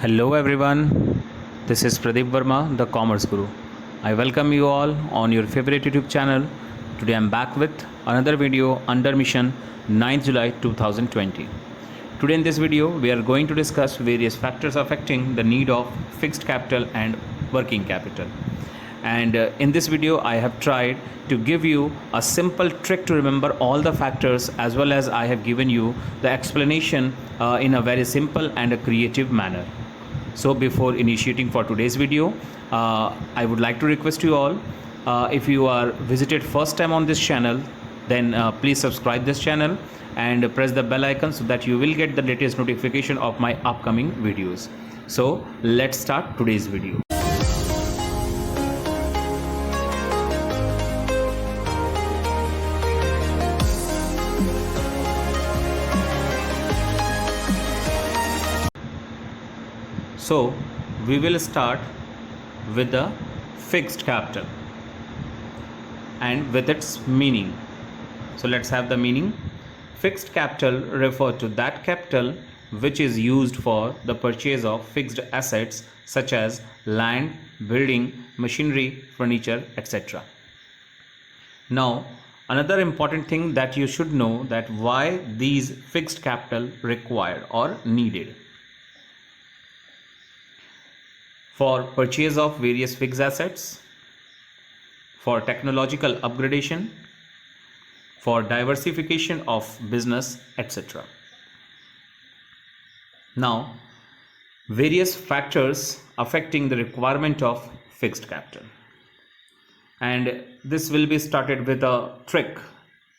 Hello everyone, this is Pradeep Verma, the Commerce Guru. I welcome you all on your favorite YouTube channel. Today I'm back with another video under mission 9th July 2020. Today in this video we are going to discuss various factors affecting the need of fixed capital and working capital. And in this video I have tried to give you a simple trick to remember all the factors, as well as I have given you the explanation in a very simple and a creative manner. So before initiating for today's video, I would like to request you all, if you are visited first time on this channel, then please subscribe this channel and press the bell icon so that you will get the latest notification of my upcoming videos. So let's start today's video. So we will start with the fixed capital and with its meaning. So let's have the meaning. Fixed capital refers to that capital which is used for the purchase of fixed assets such as land, building, machinery, furniture, etc. Now, another important thing that you should know, that why these fixed capital required or needed. For purchase of various fixed assets, for technological upgradation, for diversification of business, etc. Now, various factors affecting the requirement of fixed capital, and this will be started with a trick.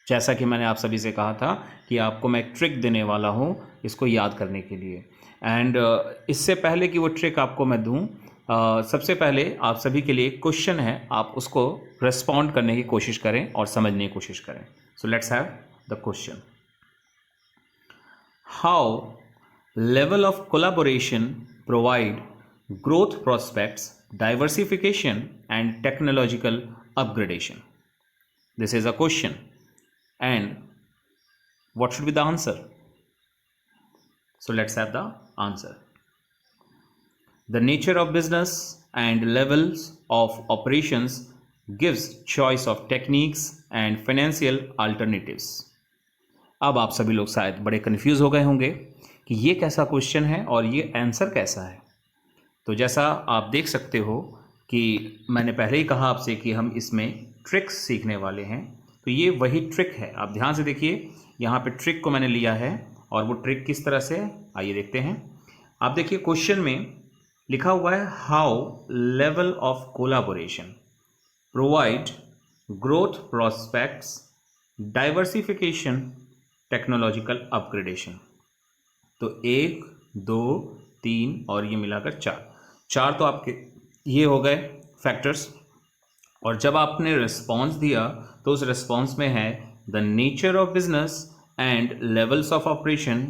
जैसा कि मैंने आप सभी से कहा था कि आपको मैं एक ट्रिक देने वाला हूँ इसको याद करने के लिए, एंड इससे पहले कि वो ट्रिक आपको मैं दूँ, सबसे पहले आप सभी के लिए एक क्वेश्चन है, आप उसको रिस्पॉन्ड करने की कोशिश करें और समझने की कोशिश करें. So let's have the question. How level of collaboration provide growth prospects, diversification and technological upgradation. This is a question and what should be the answer? So let's have the answer. The nature of business and levels of operations gives choice of techniques and financial alternatives. अब आप सभी लोग शायद बड़े confuse हो गए होंगे कि ये कैसा क्वेश्चन है और ये आंसर कैसा है. तो जैसा आप देख सकते हो कि मैंने पहले ही कहा आपसे कि हम इसमें ट्रिक्स सीखने वाले हैं, तो ये वही ट्रिक है. आप ध्यान से देखिए, यहाँ पे ट्रिक को मैंने लिया है और वो ट्रिक किस तरह से, आइए देखते हैं. आप देखिए क्वेश्चन में लिखा हुआ है how level of collaboration provide growth prospects, diversification, technological upgradation. तो 1, 2, 3 और ये मिलाकर 4 तो आपके ये हो गए फैक्टर्स. और जब आपने रिस्पॉन्स दिया तो उस रिस्पॉन्स में है the nature of business and levels of operation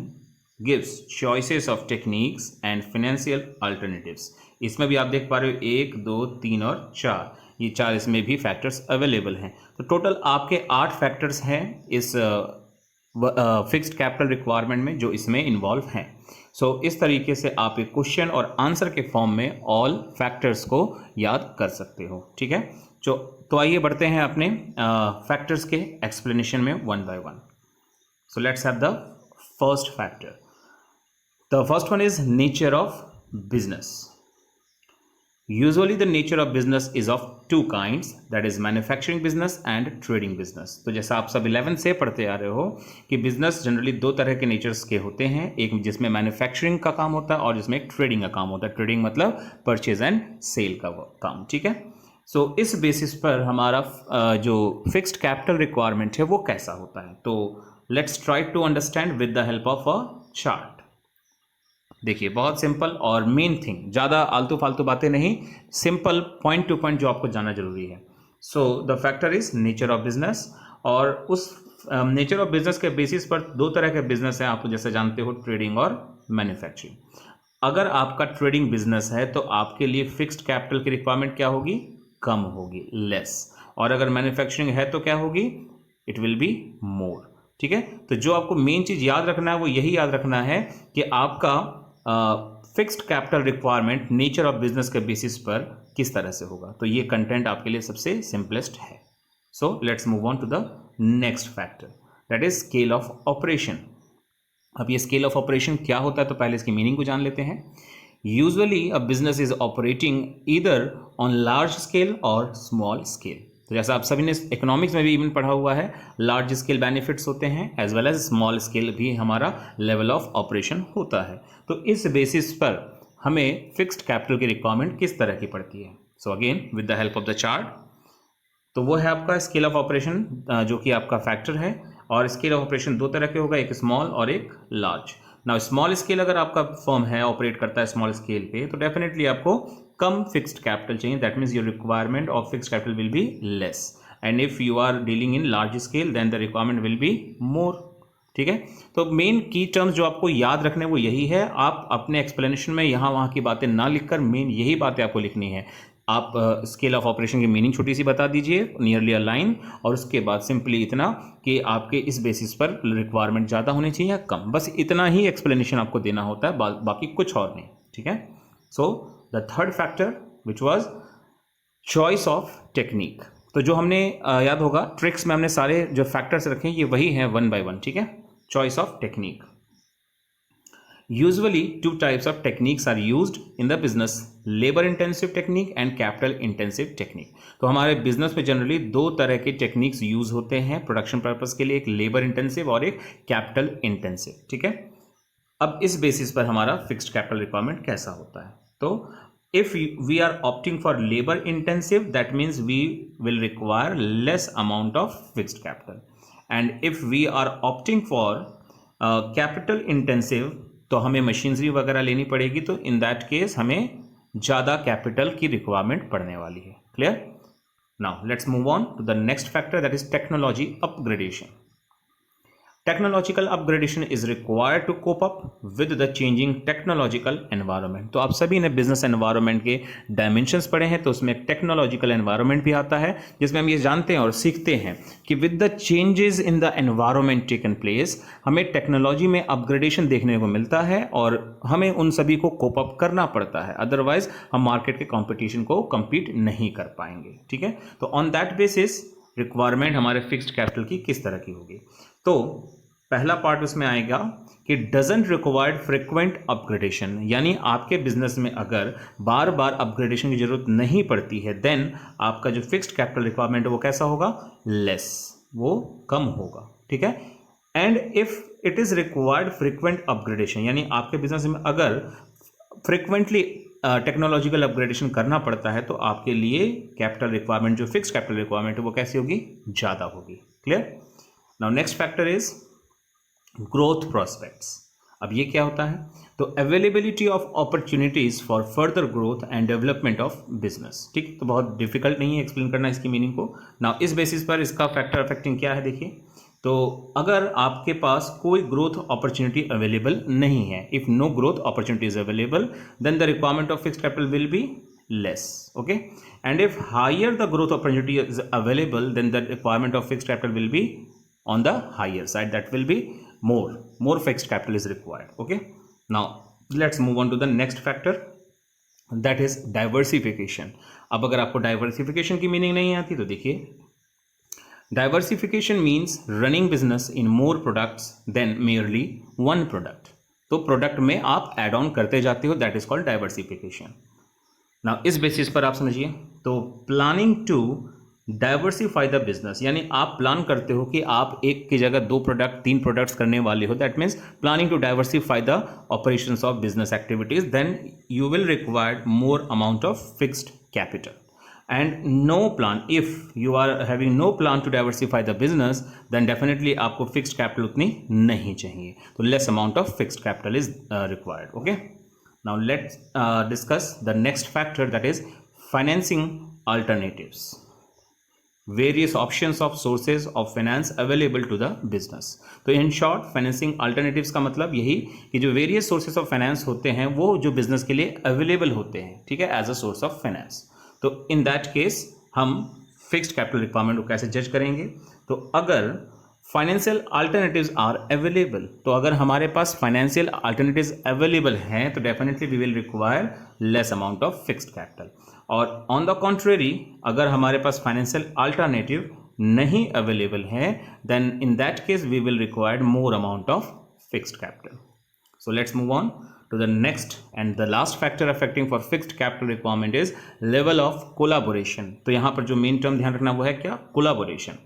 gives choices of techniques and financial alternatives. इसमें भी आप देख पा रहे हो 1, 2, 3 और 4, ये 4 इसमें भी फैक्टर्स अवेलेबल हैं. तो टोटल आपके 8 फैक्टर्स हैं इस फिक्स्ड कैपिटल रिक्वायरमेंट में जो इसमें इन्वॉल्व हैं. सो इस तरीके से आप एक क्वेश्चन और आंसर के फॉर्म में ऑल फैक्टर्स को याद कर सकते हो. ठीक है, तो आइए बढ़ते हैं अपने फैक्टर्स के एक्सप्लेनेशन में one by one. So let's have the first factor. The first one is nature of business. Usually the nature of business is of two kinds, that is manufacturing business and trading business. तो जैसा आप सब 11 से पढ़ते आ रहे हो कि business generally 2 तरह के नेचर्स के होते हैं, एक जिसमें मैन्युफैक्चरिंग का काम होता है और जिसमें ट्रेडिंग का काम होता है. ट्रेडिंग मतलब परचेज एंड सेल का काम. ठीक है, सो इस बेसिस पर हमारा जो फिक्स्ड कैपिटल रिक्वायरमेंट है वो कैसा होता है. तो let's try to understand with the help of a chart. देखिए बहुत सिंपल और मेन थिंग, ज़्यादा आलतू फालतू बातें नहीं, सिंपल पॉइंट टू पॉइंट जो आपको जानना जरूरी है. So the factor is nature of business, और उस नेचर ऑफ बिजनेस के बेसिस पर 2 तरह के बिजनेस हैं, आप जैसे जानते हो, ट्रेडिंग और मैन्युफैक्चरिंग. अगर आपका ट्रेडिंग बिजनेस है तो आपके लिए फिक्स्ड कैपिटल की रिक्वायरमेंट क्या होगी, कम होगी, लेस. और अगर मैन्युफैक्चरिंग है तो क्या होगी, इट विल बी मोर. ठीक है, तो जो आपको मेन चीज़ याद रखना है वो यही याद रखना है कि आपका fixed capital requirement nature of business के बेसिस पर किस तरह से होगा। तो ये कंटेंट आपके लिए सबसे सिंपलेस्ट है। So let's move on to the next factor, that is scale of operation. अब ये स्केल ऑफ ऑपरेशन क्या होता है, तो पहले इसकी मीनिंग को जान लेते हैं। Usually a business is operating either on large scale और स्मॉल स्केल। तो जैसा आप सभी ने इकोनॉमिक्स में भी इवन पढ़ा हुआ है, लार्ज स्केल बेनिफिट्स होते हैं as well as small scale भी हमारा लेवल ऑफ ऑपरेशन होता है। तो इस बेसिस पर हमें फिक्स्ड कैपिटल की रिक्वायरमेंट किस तरह की पड़ती है। So again with the help of the chart, तो वो है आपका स्केल ऑफ ऑपरेशन जो कि आपका फैक्टर है। और स्केल ऑफ ऑपरेशन दो तरह के होगा, एक स्मॉल और एक लार्ज। नाउ स्मॉल स्केल अगर आपका फर्म है, ऑपरेट करता है स्मॉल स्केल पे, तो डेफिनेटली आपको कम फिक्स्ड कैपिटल चाहिए। That means your requirement of fixed capital will be less, and if you are dealing in large scale then the requirement will be more. ठीक है, तो मेन की टर्म्स जो आपको याद रखने वो यही है। आप अपने एक्सप्लेनेशन में यहाँ वहाँ की बातें ना लिखकर मेन यही बातें आपको लिखनी है। आप स्केल ऑफ ऑपरेशन की मीनिंग छोटी सी बता दीजिए, नियरली अ लाइन, और उसके बाद सिंपली इतना कि आपके इस बेसिस पर रिक्वायरमेंट ज़्यादा होनी चाहिए या कम, बस इतना ही एक्सप्लेनेशन आपको देना होता है, बाकी कुछ और नहीं। ठीक है, so the third factor which was choice of technique. तो जो हमने याद होगा ट्रिक्स में हमने सारे जो फैक्टर्स रखे हैं ये वही हैं वन बाय वन। ठीक है, choice of technique. Usually, two types of techniques are used in the business: labor intensive technique and capital intensive technique. तो हमारे बिजनेस में जनरली दो तरह के टेक्निक्स यूज होते हैं प्रोडक्शन पर्पस के लिए, एक लेबर इंटेंसिव और एक कैपिटल इंटेंसिव। ठीक है, अब इस बेसिस पर हमारा फिक्स्ड कैपिटल रिक्वायरमेंट कैसा होता है। तो if we are opting for labor intensive, that means we will require less amount of fixed capital, and if we are opting for capital intensive, तो हमें मशीनरी वगैरह लेनी पड़ेगी, तो इन दैट केस हमें ज़्यादा कैपिटल की रिक्वायरमेंट पड़ने वाली है। Clear? Now let's move on to the next factor, that is technology upgradation. Technological upgradation is required to cope up with the changing technological environment. तो आप सभी ने बिजनेस एनवायरनमेंट के डायमेंशंस पढ़े हैं, तो उसमें टेक्नोलॉजिकल एनवायरनमेंट भी आता है, जिसमें हम ये जानते हैं और सीखते हैं कि with the changes in the environment taken place, हमें टेक्नोलॉजी में अपग्रेडेशन देखने को मिलता है और हमें उन सभी को कोप अप करना पड़ता है, अदरवाइज हम मार्केट के कॉम्पिटिशन को compete नहीं कर पाएंगे। ठीक है, तो ऑन दैट बेसिस रिक्वायरमेंट हमारे फिक्स्ड कैपिटल की किस तरह की होगी। तो पहला पार्ट उसमें आएगा कि डजंट रिक्वायर्ड फ्रिक्वेंट अपग्रेडेशन, यानी आपके बिजनेस में अगर बार बार अपग्रेडेशन की जरूरत नहीं पड़ती है, देन आपका जो फिक्स्ड कैपिटल रिक्वायरमेंट है वो कैसा होगा, लेस, वो कम होगा। ठीक है, and if it is required frequent upgradation, यानी आपके बिजनेस में अगर फ्रिक्वेंटली टेक्नोलॉजिकल अपग्रेडेशन करना पड़ता है, तो आपके लिए कैपिटल रिक्वायरमेंट जो फिक्स्ड कैपिटल रिक्वायरमेंट है वो कैसी होगी, ज़्यादा होगी। Clear? Now next factor is growth prospects. अब ये क्या होता है, तो availability of opportunities for further growth and development of business. ठीक, तो बहुत डिफिकल्ट नहीं है एक्सप्लेन करना इसकी मीनिंग को। नाउ इस बेसिस पर इसका फैक्टर अफेक्टिंग क्या है, देखिए, तो अगर आपके पास कोई ग्रोथ अपॉर्चुनिटी अवेलेबल नहीं है, if no growth opportunity is available, then the requirement of fixed capital will be less. Okay, and if higher the growth opportunity is available, then the requirement of fixed capital will be on the higher side, that will be more fixed capital is required. Okay, now let's move on to the next factor, that is diversification. अब अगर आपको diversification की meaning नहीं आती तो देखिए, diversification means running business in more products than merely one product. तो product में आप एड ऑन करते जाते हो, that is called diversification. Now इस बेसिस पर आप समझिए, तो planning to diversify the business, यानी आप प्लान करते हो कि आप एक की जगह 2 प्रोडक्ट 3 प्रोडक्ट्स करने वाले हो, that means planning to diversify the operations of business activities, then you will require more amount of fixed capital, and no plan, if you are having no plan to diversify the business, then definitely आपको fixed capital उतनी नहीं चाहिए, तो less amount of fixed capital is required. Okay, now let's discuss the next factor, that is financing alternatives, various options of sources of finance available to the business. तो in short financing alternatives का मतलब यही कि जो various sources of finance होते हैं वो जो business के लिए available होते हैं, ठीक है, as a source of finance. तो in that case हम fixed capital requirement को कैसे जज करेंगे, तो अगर फाइनेंशियल अल्टरनेटिव्स आर अवेलेबल, तो अगर हमारे पास फाइनेंशियल अल्टरनेटिव्स अवेलेबल हैं तो definitely we will require less amount of fixed capital. और ऑन द कॉन्ट्रेरी अगर हमारे पास फाइनेंशियल अल्टरनेटिव नहीं अवेलेबल है then in that case we will require more amount of fixed capital. So let's move on to the next and the last factor affecting for fixed capital requirement is level of collaboration। तो यहाँ पर जो main term ध्यान रखना वो है क्या? collaboration।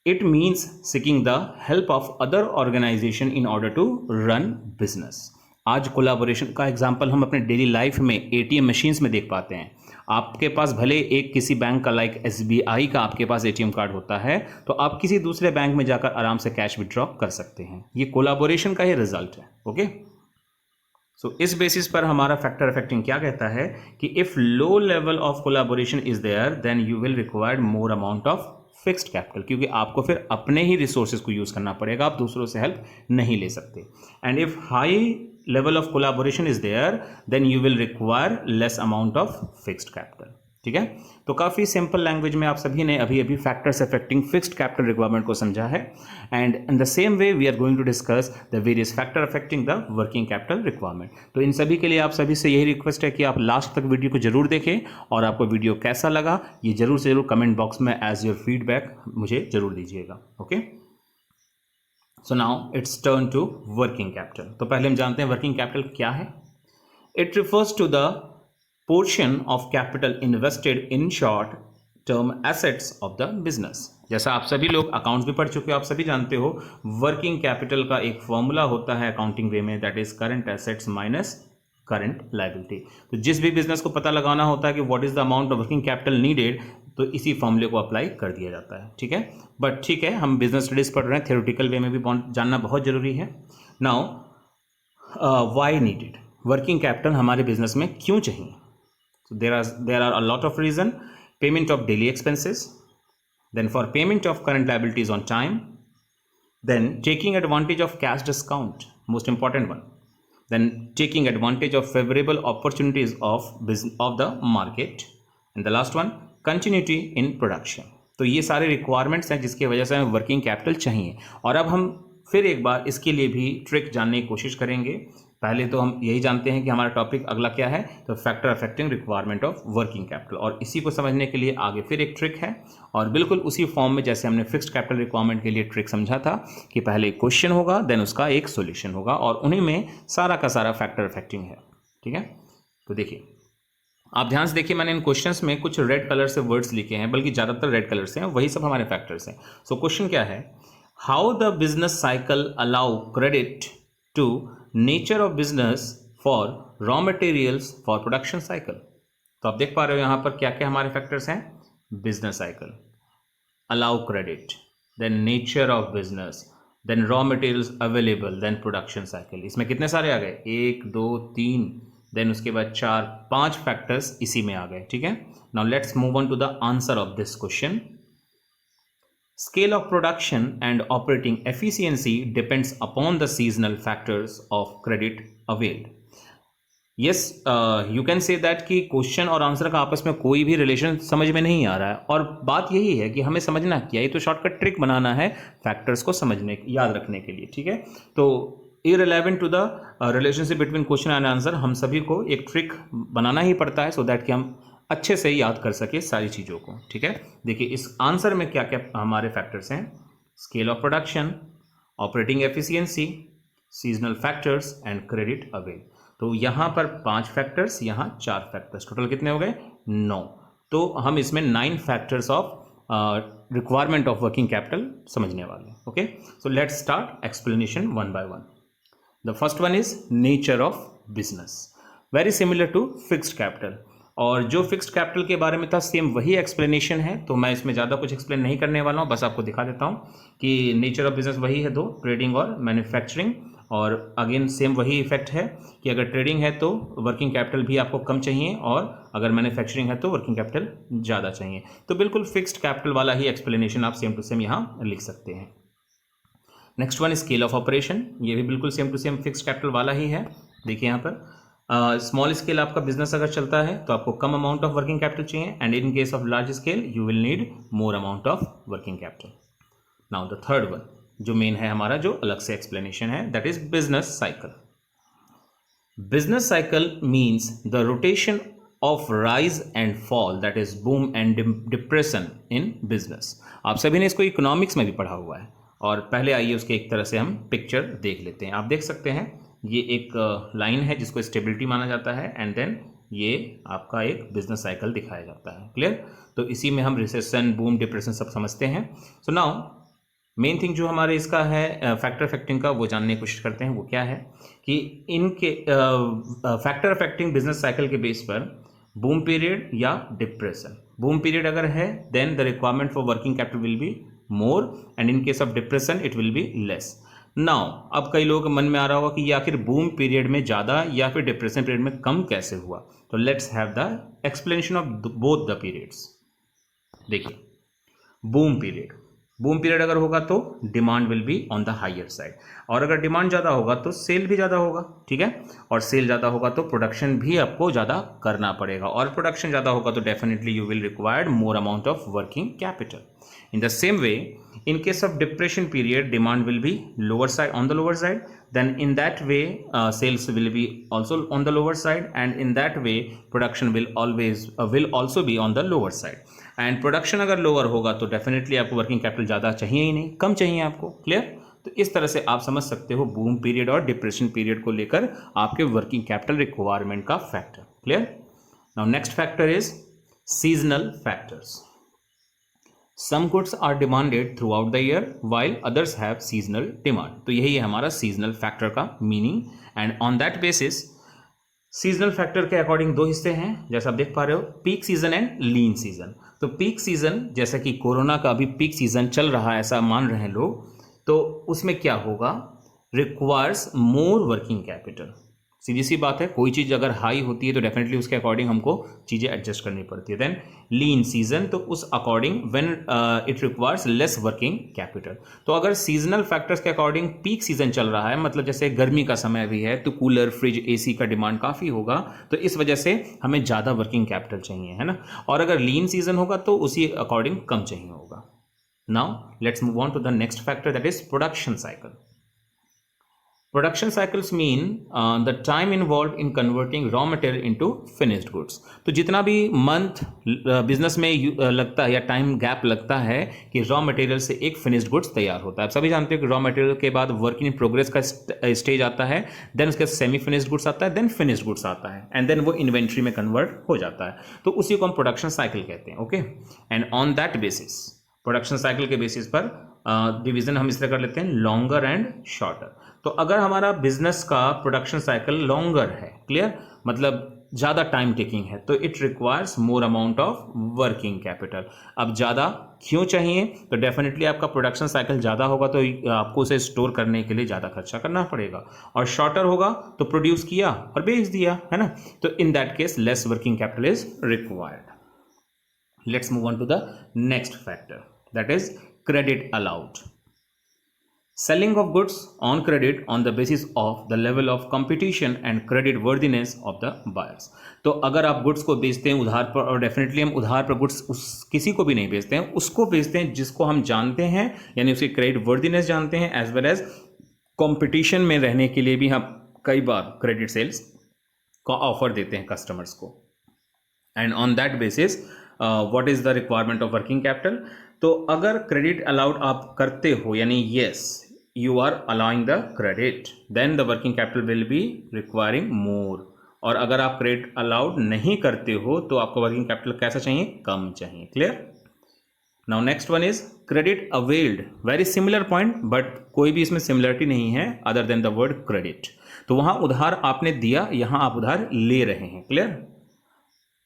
It means seeking the help of other organization in order to run business। आज कोलाबोरेशन का एग्जाम्पल हम अपने डेली लाइफ में एटीएम मशीन्स में देख पाते हैं। आपके पास भले एक किसी बैंक का लाइक एसबीआई का आपके पास एटीएम कार्ड होता है तो आप किसी दूसरे बैंक में जाकर आराम से कैश विड्रॉ कर सकते हैं। ये कोलाबोरेशन का ही रिजल्ट है। ओके, सो इस बेसिस पर हमारा फैक्टर अफेक्टिंग क्या कहता है कि if low level of collaboration is there then you will require more amount of fixed capital, क्योंकि आपको फिर अपने ही रिसोर्सेज को यूज करना पड़ेगा, आप दूसरों से हेल्प नहीं ले सकते। And if high level of collaboration is there then you will require less amount of fixed capital। ठीक है, तो काफ़ी सिंपल लैंग्वेज में आप सभी ने अभी अभी factors affecting fixed capital requirement को समझा है। And in the same way we are going to discuss the various factor affecting the working capital requirement. तो इन सभी के लिए आप सभी से यही रिक्वेस्ट है कि आप लास्ट तक वीडियो को जरूर देखें और आपको वीडियो कैसा लगा ये जरूर से जरूर कमेंट बॉक्स में एज योर फीडबैक मुझे जरूर दीजिएगा। Okay, so now it's turn to working capital. तो पहले हम जानते हैं वर्किंग कैपिटल क्या है। It refers to the portion of capital invested in short term assets of the business. जैसा आप सभी लोग अकाउंट्स भी पढ़ चुके हो, आप सभी जानते हो वर्किंग कैपिटल का एक फॉर्मूला होता है अकाउंटिंग वे में, that is current assets minus current liability. तो जिस भी बिजनेस को पता लगाना होता है कि what is the amount of working capital needed तो इसी फॉर्मूले को अप्लाई कर दिया जाता है। ठीक है, बट ठीक है हम बिजनेस स्टडीज पढ़ रहे हैं, थ्योरेटिकल वे में भी जानना बहुत जरूरी है। Now why needed, working capital हमारे बिजनेस में क्यों चाहिए? There are a lot of reason. Payment of daily expenses, then for payment of current liabilities on time, then taking advantage of cash discount, most important one, then taking advantage of favorable opportunities of the market, and the last one continuity in production। तो ये सारे requirements हैं जिसकी वजह से हमें working capital चाहिए। और अब हम फिर एक बार इसके लिए भी ट्रिक जानने की कोशिश करेंगे। पहले तो हम यही जानते हैं कि हमारा टॉपिक अगला क्या है, तो factor affecting requirement of working capital, और इसी को समझने के लिए आगे फिर एक ट्रिक है और बिल्कुल उसी फॉर्म में जैसे हमने फिक्स्ड कैपिटल रिक्वायरमेंट के लिए ट्रिक समझा था कि पहले एक क्वेश्चन होगा देन उसका एक सॉल्यूशन होगा और उन्हीं में सारा का सारा फैक्टर अफेक्टिंग है। ठीक है, तो देखिए आप ध्यान से देखिए, मैंने इन क्वेश्चंस में कुछ रेड कलर से वर्ड्स लिखे हैं, बल्कि ज़्यादातर रेड कलर से हैं, वही सब हमारे फैक्टर्स हैं। सो क्वेश्चन क्या है, how the business cycle allow credit to nature of business for raw materials for production cycle. तो आप देख पा रहे हो यहाँ पर क्या क्या हमारे फैक्टर्स हैं, business cycle, allow credit, then nature of business, then raw materials available, then production cycle. इसमें कितने सारे आ गए, 1 2 3, देन उसके बाद 4 5 फैक्टर्स इसी में आ गए। ठीक है, now let's move on to the answer of this question. Scale of production and operating efficiency depends upon the seasonal factors of credit availed। Yes, you can say that कि question और answer का आपस में कोई भी relation समझ में नहीं आ रहा है, और बात यही है कि हमें समझना क्या, ये तो शॉर्टकट ट्रिक बनाना है फैक्टर्स को समझने याद रखने के लिए। ठीक है, तो irrelevant to the relationship between question and answer हम सभी को एक ट्रिक बनाना ही पड़ता है सो दैट कि हम अच्छे से याद कर सके सारी चीज़ों को। ठीक है, देखिए इस आंसर में क्या क्या हमारे फैक्टर्स हैं, scale of production, operating efficiency, seasonal factors and credit avail. तो यहाँ पर 5 फैक्टर्स, यहाँ 4 फैक्टर्स, टोटल कितने हो गए, 9। तो हम इसमें 9 factors of requirement of working capital समझने वाले। Okay, so let's start explanation one by one. The first one is nature of business, very similar to fixed capital, और जो फिक्स्ड कैपिटल के बारे में था सेम वही एक्सप्लेनेशन है, तो मैं इसमें ज़्यादा कुछ एक्सप्लेन नहीं करने वाला हूँ, बस आपको दिखा देता हूँ कि नेचर ऑफ बिजनेस वही है, 2 ट्रेडिंग और मैन्युफैक्चरिंग। और अगेन सेम वही इफेक्ट है कि अगर ट्रेडिंग है तो वर्किंग कैपिटल भी आपको कम चाहिए, और अगर मैन्युफैक्चरिंग है तो वर्किंग कैपिटल ज़्यादा चाहिए। तो बिल्कुल फिक्स्ड कैपिटल वाला ही एक्सप्लेनेशन आप सेम टू सेम यहाँ लिख सकते हैं। Next one scale of operation, ये भी बिल्कुल same to same fixed capital वाला ही है। देखिए यहाँ पर स्मॉल स्केल आपका बिजनेस अगर चलता है तो आपको कम अमाउंट ऑफ वर्किंग कैपिटल चाहिए, and in case of large scale you will need more amount of working capital. Now the third one जो मेन है हमारा, जो अलग से एक्सप्लेनेशन है, that is business cycle. Business cycle means the rotation of rise and fall, that is boom and depression in business. आप सभी ने इसको इकोनॉमिक्स में भी पढ़ा हुआ है. और पहले आइए उसके एक तरह से हम पिक्चर देख लेते हैं. आप देख सकते हैं ये एक लाइन है जिसको स्टेबिलिटी माना जाता है, एंड देन ये आपका एक बिजनेस साइकिल दिखाया जाता है. क्लियर? तो इसी में हम रिसेशन, बूम, डिप्रेशन सब समझते हैं. सो नाउ मेन थिंग जो हमारे इसका है फैक्टर अफेक्टिंग का, वो जानने की कोशिश करते हैं. वो क्या है कि इनके फैक्टर अफेक्टिंग बिजनेस साइकिल के बेस पर बूम पीरियड या डिप्रेशन. बूम पीरियड अगर है then the requirement for working capital will be more, and in case of depression it will be less. Now अब कई लोगों के मन में आ रहा होगा कि ये आखिर बूम पीरियड में ज़्यादा या फिर डिप्रेशन पीरियड में कम कैसे हुआ. तो let's have the explanation of both the periods. देखिए, बूम पीरियड अगर होगा तो demand will be on the higher side, और अगर डिमांड ज़्यादा होगा तो सेल भी ज़्यादा होगा. ठीक है? और सेल ज़्यादा होगा तो प्रोडक्शन भी आपको ज़्यादा करना पड़ेगा, और प्रोडक्शन ज़्यादा होगा तो definitely you will required more amount of working capital. In the same way, in case of depression period, demand will be lower side, on the lower side. Then in that way, sales will be also on the lower side, and in that way, production will also be on the lower side. And production अगर lower होगा तो definitely आपको working capital ज़्यादा चाहिए ही नहीं, कम चाहिए आपको. Clear? तो इस तरह से आप समझ सकते हो बूम पीरियड और डिप्रेशन पीरियड को लेकर आपके वर्किंग कैपिटल रिक्वायरमेंट का factor. Clear? Now next factor is seasonal factors. Some goods are demanded throughout the year while others have seasonal demand. तो यही है हमारा seasonal factor का meaning. And on that basis, seasonal factor के according दो हिस्से हैं जैसा आप देख पा रहे हो, peak season and lean season. तो पीक सीजन जैसा कि कोरोना का अभी पीक सीजन चल रहा है ऐसा मान रहे हैं लोग, तो उसमें क्या होगा, रिक्वायर्स मोर वर्किंग कैपिटल. सीधी सी बात है, कोई चीज़ अगर हाई होती है तो डेफिनेटली उसके अकॉर्डिंग हमको चीज़ें एडजस्ट करनी पड़ती है. देन लीन सीजन, तो उस according when it requires less working capital. तो अगर सीजनल फैक्टर्स के अकॉर्डिंग पीक सीजन चल रहा है, मतलब जैसे गर्मी का समय भी है तो कूलर, फ्रिज, एसी का डिमांड काफ़ी होगा, तो इस वजह से हमें ज़्यादा वर्किंग कैपिटल चाहिए, है ना. और अगर लीन सीजन होगा तो उसी अकॉर्डिंग कम चाहिए होगा. Now let's move on to the next factor, that is production cycle. Production cycles mean the time involved in converting raw material into finished goods. तो जितना भी मंथ बिजनेस में लगता है या टाइम गैप लगता है कि रॉ मटेरियल से एक फिनिश्ड गुड्स तैयार होता है. आप सभी जानते हो कि रॉ मटेरियल के बाद वर्क इन प्रोग्रेस का स्टेज आता है, देन उसके सेमी फिनिश्ड गुड्स आता है, देन फिनिश्ड गुड्स आता है, एंड देन वो इन्वेंट्री में कन्वर्ट हो जाता है. तो उसी को हम प्रोडक्शन साइकिल कहते हैं. Okay, and on that basis, production cycle के बेसिस पर डिवीजन हम इस तरह कर लेते हैं, लॉन्गर एंड शॉर्टर. तो अगर हमारा बिजनेस का प्रोडक्शन साइकिल लॉन्गर है, क्लियर, मतलब ज़्यादा टाइम टेकिंग है, तो it requires more amount of working capital. अब ज़्यादा क्यों चाहिए, तो डेफिनेटली आपका प्रोडक्शन साइकिल ज़्यादा होगा तो आपको उसे स्टोर करने के लिए ज़्यादा खर्चा करना पड़ेगा, और शॉर्टर होगा तो प्रोड्यूस किया और बेच दिया, है ना. तो in that case less working capital is required. Let's move on to the next factor, that is credit allowed. Selling of goods on credit on the basis of the level of competition and credit worthiness of the buyers. तो अगर आप goods को बेचते हैं उधार पर, और definitely हम उधार पर गुड्स किसी को भी नहीं बेचते हैं, उसको बेचते हैं जिसको हम जानते हैं, यानी उसकी क्रेडिट वर्दीनेस जानते हैं, एज वेल एज कंपटीशन में रहने के लिए भी हम कई बार क्रेडिट सेल्स का ऑफर देते हैं कस्टमर्स को. And on that basis what is the requirement of working capital. तो अगर क्रेडिट अलाउड आप करते हो, यानी yes you are allowing the credit, then the working capital will be requiring more. और अगर आप क्रेडिट अलाउड नहीं करते हो तो आपको वर्किंग कैपिटल कैसा चाहिए, कम चाहिए. Clear? Now next one is credit availed. Very similar point, but कोई भी इसमें सिमिलरिटी नहीं है other than the word credit. तो वहां उधार आपने दिया, यहां आप उधार ले रहे हैं. Clear?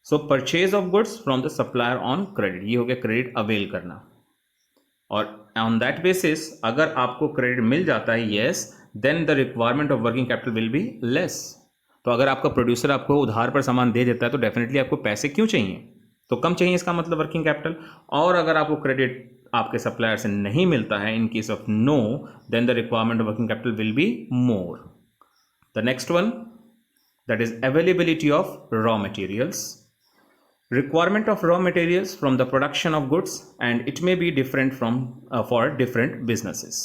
So purchase of goods from the supplier on credit, ये हो गया क्रेडिट अवेल करना. और ऑन दैट बेसिस अगर आपको क्रेडिट मिल जाता है, yes, then the requirement of working capital will be less. तो अगर आपका प्रोड्यूसर आपको उधार पर सामान दे देता है तो डेफिनेटली आपको पैसे क्यों चाहिए, तो कम चाहिए, इसका मतलब वर्किंग कैपिटल. और अगर आपको क्रेडिट आपके सप्लायर से नहीं मिलता है, in case of no, then the requirement of working capital will be more. The next one, that is availability of raw materials. requirement of raw materials from the production of goods and it may be different from for different businesses.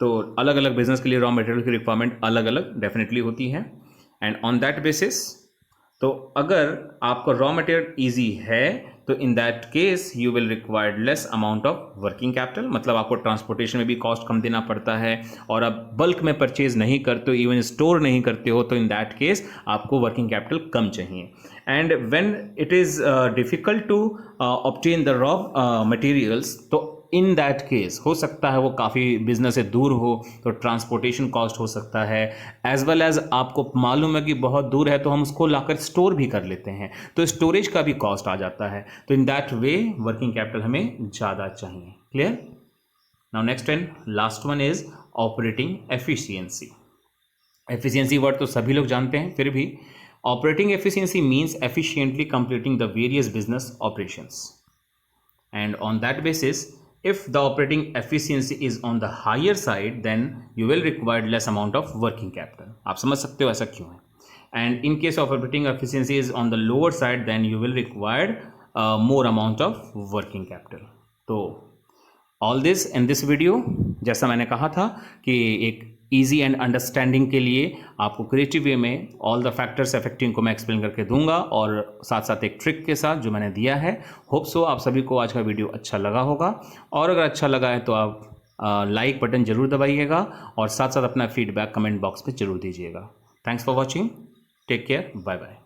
तो अलग अलग business के लिए raw material की requirement अलग अलग definitely होती है एंड ऑन दैट बेसिस तो अगर आपको रॉ मटेरियल ईजी है तो in that case you will required less amount of working capital, मतलब आपको ट्रांसपोर्टेशन में भी कॉस्ट कम देना पड़ता है और आप बल्क में परचेज नहीं करते हो, इवन स्टोर नहीं करते हो, तो इन दैट केस आपको वर्किंग कैपिटल कम चाहिए. And when it is difficult to obtain the raw materials तो इन दैट केस हो सकता है वो काफ़ी बिजनेस से दूर हो तो ट्रांसपोर्टेशन कॉस्ट हो सकता है, एज वेल एज आपको मालूम है कि बहुत दूर है तो हम उसको लाकर स्टोर भी कर लेते हैं तो स्टोरेज का भी कॉस्ट आ जाता है. तो in that way working capital हमें ज़्यादा चाहिए. Clear? Now next and last one is operating efficiency. Efficiency word तो सभी लोग जानते हैं, फिर भी operating efficiency means efficiently completing the various business operations and on that basis if the operating efficiency is on the higher side then you will require less amount of working capital. आप समझ सकते हो ऐसा क्यों है. and in case of operating efficiency is on the lower side then you will require more amount of working capital. तो all this in this video, जैसा मैंने कहा था कि एक ईजी एंड अंडरस्टैंडिंग के लिए आपको क्रिएटिव वे में ऑल द फैक्टर्स अफेक्टिंग को मैं एक्सप्लेन करके दूंगा और साथ साथ एक ट्रिक के साथ जो मैंने दिया है. होप सो आप सभी को आज का वीडियो अच्छा लगा होगा और अगर अच्छा लगा है तो आप लाइक बटन जरूर दबाइएगा और साथ साथ अपना फीडबैक कमेंट बॉक्स में जरूर दीजिएगा. Thanks for watching. Take care. Bye bye.